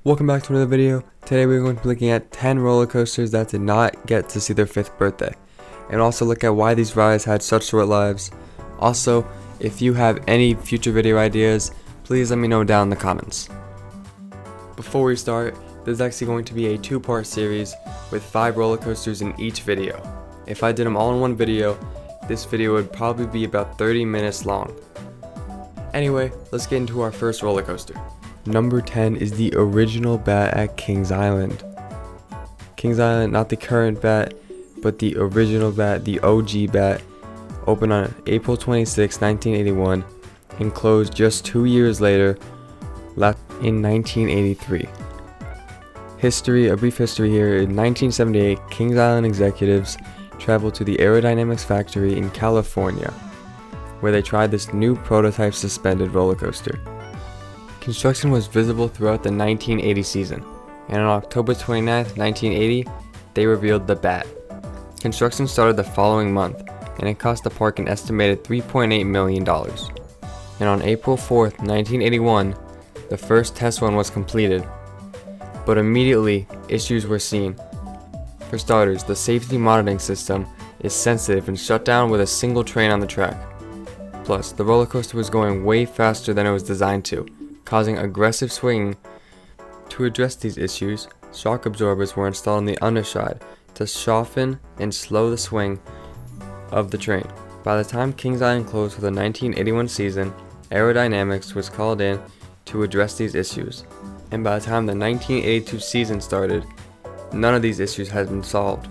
Welcome back to another video. Today we're going to be looking at 10 roller coasters that did not get to see their 5th birthday, and also look at why these rides had such short lives. Also, if you have any future video ideas, please let me know down in the comments. Before we start, this is actually going to be a 2-part series with 5 roller coasters in each video. If I did them all in one video, this video would probably be about 30 minutes long. Anyway, let's get into our first roller coaster. Number 10 is the original bat at Kings Island. Kings Island, not the current bat, but the original bat, the OG bat, opened on April 26, 1981, and closed just 2 years later, in 1983. A brief history here. In 1978, Kings Island executives traveled to the aerodynamics factory in California, where they tried this new prototype suspended roller coaster. Construction was visible throughout the 1980 season, and on October 29, 1980, they revealed the bat. Construction started the following month, and it cost the park an estimated $3.8 million. And on April 4, 1981, the first test run was completed, but immediately issues were seen. For starters, the safety monitoring system is sensitive and shut down with a single train on the track. Plus, the roller coaster was going way faster than it was designed to, causing aggressive swinging. To address these issues, shock absorbers were installed on the underside to soften and slow the swing of the train. By the time Kings Island closed for the 1981 season, aerodynamics was called in to address these issues, and by the time the 1982 season started, none of these issues had been solved.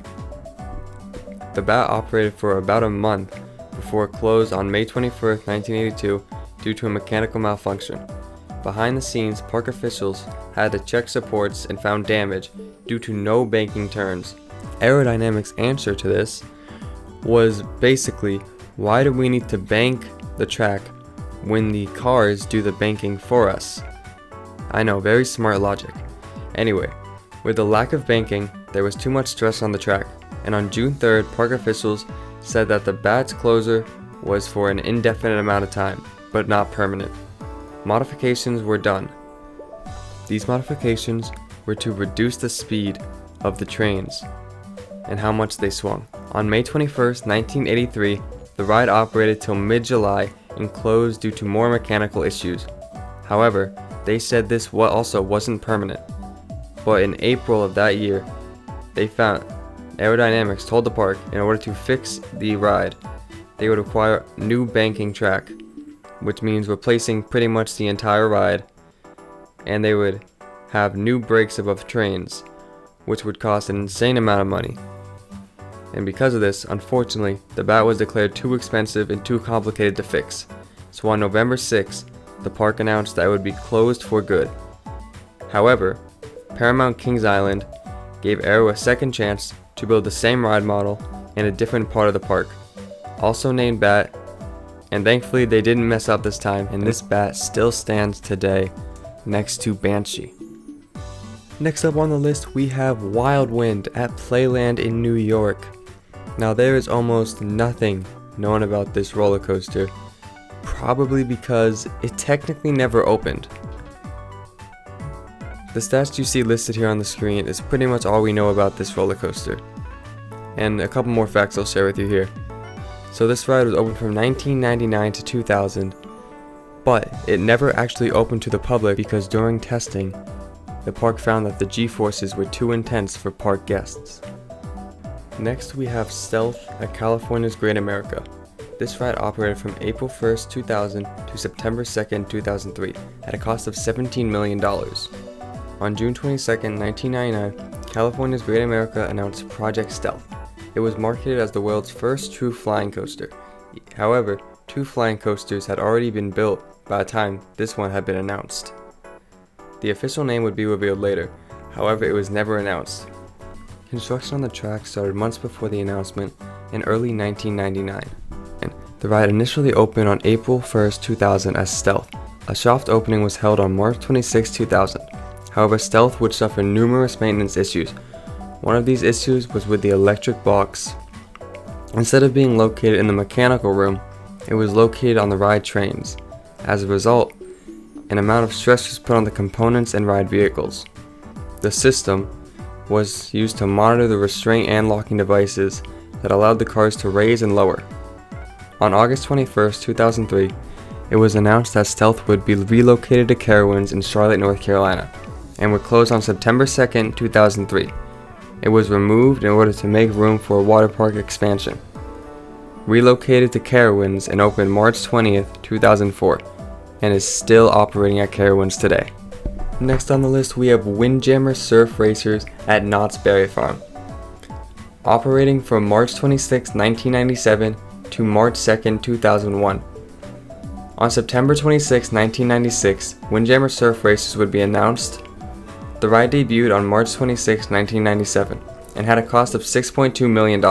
The bat operated for about a month before it closed on May 21, 1982 due to a mechanical malfunction. Behind the scenes, park officials had to check supports and found damage due to no banking turns. Aerodynamics' answer to this was basically, why do we need to bank the track when the cars do the banking for us? I know, very smart logic. Anyway, with the lack of banking, there was too much stress on the track, and on June 3rd, park officials said that the bat's closure was for an indefinite amount of time, but not permanent. Modifications were done. These modifications were to reduce the speed of the trains and how much they swung. On May 21, 1983, the ride operated till mid-July and closed due to more mechanical issues. However, they said this also wasn't permanent. But in April of that year, they found aerodynamics told the park in order to fix the ride, they would require new banking track, which means replacing pretty much the entire ride, and they would have new brakes above trains, which would cost an insane amount of money. And because of this, unfortunately, the bat was declared too expensive and too complicated to fix. So on November 6th, the park announced that it would be closed for good. However, Paramount Kings Island gave Aero a second chance to build the same ride model in a different part of the park, also named Bat, and thankfully they didn't mess up this time, and this bat still stands today next to Banshee. Next up on the list, we have Wild Wind at Playland in New York. Now there is almost nothing known about this roller coaster, probably because it technically never opened. The stats you see listed here on the screen is pretty much all we know about this roller coaster, and a couple more facts I'll share with you here. So this ride was open from 1999 to 2000, but it never actually opened to the public because during testing, the park found that the G-forces were too intense for park guests. Next we have Stealth at California's Great America. This ride operated from April 1st, 2000 to September 2nd, 2003 at a cost of $17 million. On June 22, 1999, California's Great America announced Project Stealth. It was marketed as the world's first true flying coaster. However, 2 flying coasters had already been built by the time this one had been announced. The official name would be revealed later, however it was never announced. Construction on the track started months before the announcement in early 1999. The ride initially opened on April 1st, 2000 as Stealth. A soft opening was held on March 26, 2000. However, Stealth would suffer numerous maintenance issues. One of these issues was with the electric box. Instead of being located in the mechanical room, it was located on the ride trains. As a result, an amount of stress was put on the components and ride vehicles. The system was used to monitor the restraint and locking devices that allowed the cars to raise and lower. On August 21, 2003, it was announced that Stealth would be relocated to Carowinds in Charlotte, North Carolina, and would close on September 2, 2003. It was removed in order to make room for a water park expansion. Relocated to Carowinds and opened March 20, 2004, and is still operating at Carowinds today. Next on the list, we have Windjammer Surf Racers at Knott's Berry Farm. Operating from March 26, 1997 to March 2, 2001. On September 26, 1996, Windjammer Surf Racers would be announced. The ride debuted on March 26, 1997, and had a cost of $6.2 million.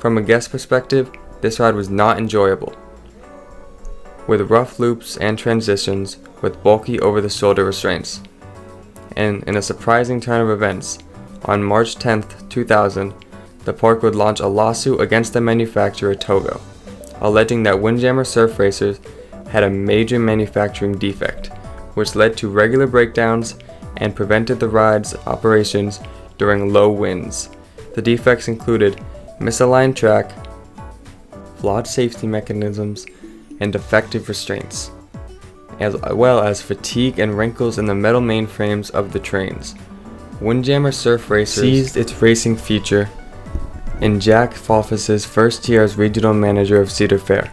From a guest perspective, this ride was not enjoyable, with rough loops and transitions with bulky over-the-shoulder restraints. And in a surprising turn of events, on March 10, 2000, the park would launch a lawsuit against the manufacturer Togo, alleging that Windjammer Surf Racers had a major manufacturing defect, which led to regular breakdowns and prevented the ride's operations during low winds. The defects included misaligned track, flawed safety mechanisms, and defective restraints, as well as fatigue and wrinkles in the metal mainframes of the trains. Windjammer Surf Racers seized its racing future in Jack Falfus's first year as regional manager of Cedar Fair,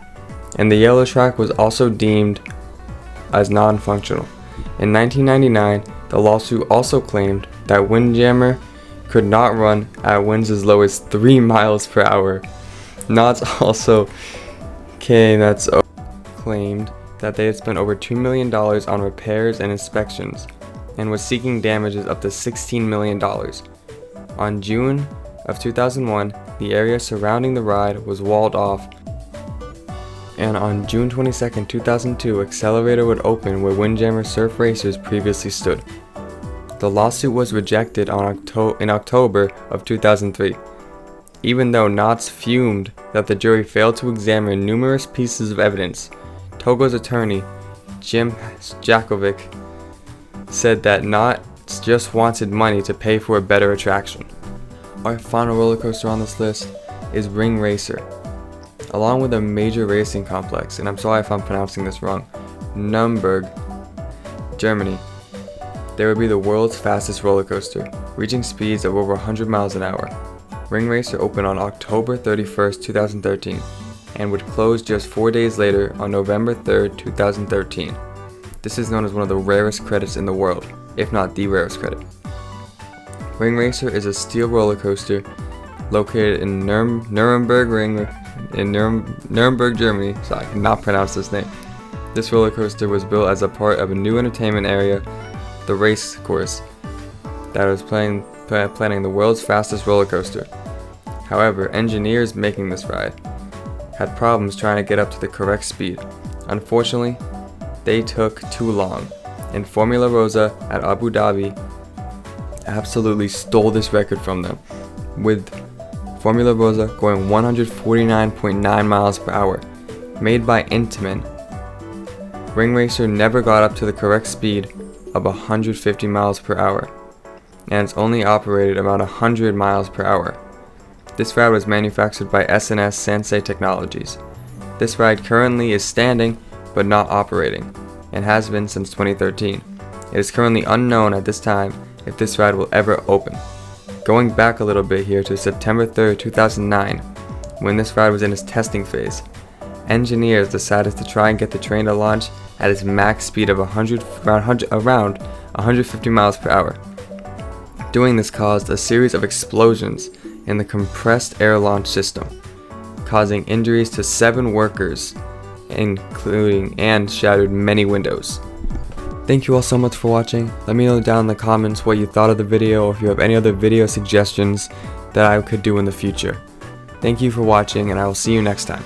and the yellow track was also deemed as non-functional. In 1999, the lawsuit also claimed that Windjammer could not run at winds as low as 3 miles per hour. Knott's also claimed that they had spent over $2 million on repairs and inspections, and was seeking damages up to $16 million. On June of 2001, the area surrounding the ride was walled off, and on June 22, 2002, Accelerator would open where Windjammer Surf Racers previously stood. The lawsuit was rejected in October of 2003, even though Knott's fumed that the jury failed to examine numerous pieces of evidence. Togo's attorney, Jim Jakovic, said that Knott's just wanted money to pay for a better attraction. Our final roller coaster on this list is Ring Racer. Along with a major racing complex, and I'm sorry if I'm pronouncing this wrong, Nürnberg, Germany, there would be the world's fastest roller coaster, reaching speeds of over 100 miles an hour. Ring Racer opened on October 31, 2013, and would close just 4 days later on November 3, 2013. This is known as one of the rarest credits in the world, if not the rarest credit. Ring Racer is a steel roller coaster located in Nuremberg, Germany. Sorry, I cannot pronounce this name. This roller coaster was built as a part of a new entertainment area, the race course, that was planning the world's fastest roller coaster. However, engineers making this ride had problems trying to get up to the correct speed. Unfortunately, they took too long, and Formula Rosa at Abu Dhabi absolutely stole this record from them, with Formula Rosa going 149.9 miles per hour, made by Intamin. Ring Racer never got up to the correct speed of 150 miles per hour, and it's only operated about 100 miles per hour. This ride was manufactured by S&S Sansei Technologies. This ride currently is standing but not operating, and has been since 2013. It is currently unknown at this time if this ride will ever open. Going back a little bit here to September 3rd, 2009, when this ride was in its testing phase, engineers decided to try and get the train to launch at its max speed of around 150 miles per hour. Doing this caused a series of explosions in the compressed air launch system, causing injuries to 7 workers, and shattered many windows. Thank you all so much for watching. Let me know down in the comments what you thought of the video, or if you have any other video suggestions that I could do in the future. Thank you for watching, and I will see you next time.